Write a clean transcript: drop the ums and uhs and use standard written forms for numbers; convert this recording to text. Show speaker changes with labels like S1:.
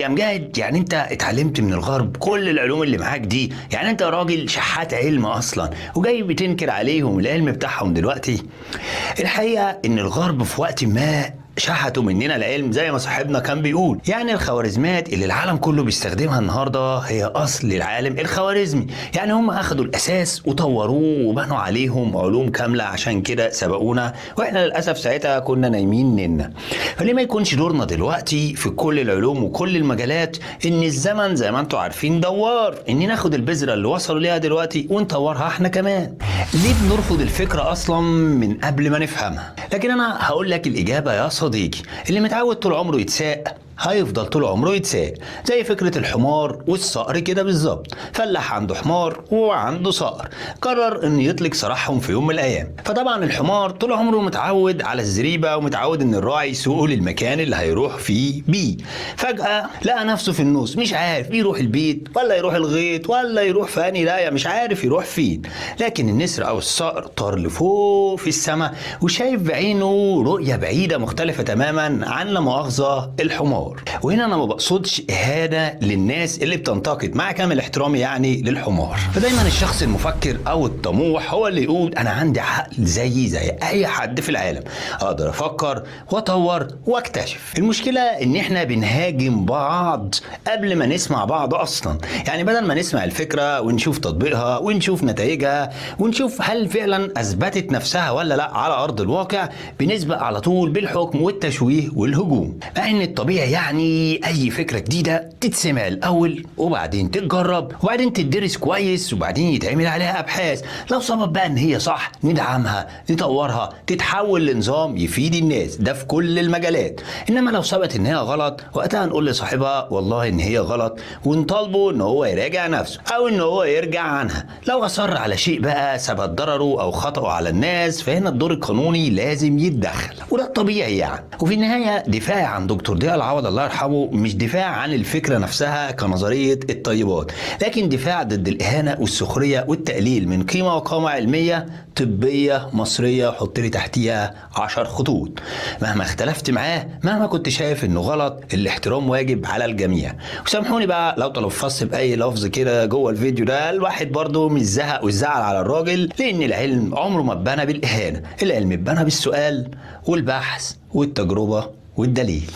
S1: يا مجاهد، يعني انت اتعلمت من الغرب كل العلوم اللي معاك دي؟ يعني انت راجل شحات علم اصلا وجاي بتنكر عليهم العلم بتاعهم دلوقتي؟ الحقيقة ان الغرب في وقت ما شحتوا مننا العلم زي ما صاحبنا كان بيقول. يعني الخوارزميات اللي العالم كله بيستخدمها النهارده هي اصل العالم الخوارزمي. يعني هم اخدوا الاساس وطوروه وبنوا عليهم علوم كامله، عشان كده سبقونا واحنا للاسف ساعتها كنا نايمين ننا. فليه ما يكونش دورنا دلوقتي في كل العلوم وكل المجالات ان الزمن زي ما انتم عارفين دوار، ان ناخد البذره اللي وصلوا ليها دلوقتي ونطورها احنا كمان؟ ليه بنرفض الفكره اصلا من قبل ما نفهمها؟ لكن انا هقول لك الاجابه يا صديقي. اللي متعود طول عمره يتساق هيفضل طول عمره يتساق، زي فكرة الحمار والصقر كده بالظبط. فلاح عنده حمار وعنده صقر، قرر انه يطلق سراحهم في يوم من الايام. فطبعا الحمار طول عمره متعود على الزريبة ومتعود ان الراعي يسوقه للمكان اللي هيروح فيه بيه. فجأة لقى نفسه في النص، مش عارف يروح البيت ولا يروح الغيط ولا يروح في انهي لايه، مش عارف يروح فين. لكن النسر او الصقر طار لفوق في السماء وشايف بعينه رؤية بعيدة مختلفة تماما عن لا مؤاخذة الحمار. وهنا انا ما بقصدش اهانه للناس اللي بتنتقد، مع كامل احترامي يعني للحمار. فدايما الشخص المفكر او الطموح هو اللي يقول انا عندي عقل زي اي حد في العالم، اقدر افكر واطور واكتشف. المشكله ان احنا بنهاجم بعض قبل ما نسمع بعض اصلا. يعني بدل ما نسمع الفكره ونشوف تطبيقها ونشوف نتائجها ونشوف هل فعلا اثبتت نفسها ولا لا على ارض الواقع، بنسبق على طول بالحكم والتشويه والهجوم. مع ان الطبيعي يعني اي فكره جديده تتسمع الاول وبعدين تتجرب وبعدين تدرس كويس وبعدين يتعمل عليها ابحاث. لو ثبت بقى ان هي صح ندعمها نطورها تتحول لنظام يفيد الناس، ده في كل المجالات. انما لو ثبت ان هي غلط، وقتها نقول لصاحبها والله ان هي غلط ونطالبه ان هو يراجع نفسه او ان هو يرجع عنها. لو اصر على شيء بقى ثبت ضرره او خطأه على الناس، فهنا الدور القانوني لازم يتدخل، وده الطبيعي يعني. وفي النهايه دفاعي عن دكتور ضياء العوض الله يرحمه مش دفاع عن الفكرة نفسها كنظرية الطيبات، لكن دفاع ضد الإهانة والسخرية والتقليل من قيمة وقامة علمية طبية مصرية حط لي تحتيها 10 خطوط. مهما اختلفت معاه، مهما كنت شايف انه غلط، الاحترام واجب على الجميع. وسامحوني بقى لو تلفظت بأي لفظ كده جوه الفيديو ده، الواحد برضه مش زهق والزعل على الراجل، لأن العلم عمره ما اتبنى بالإهانة، العلم اتبنى بالسؤال والبحث والتجربة والدليل.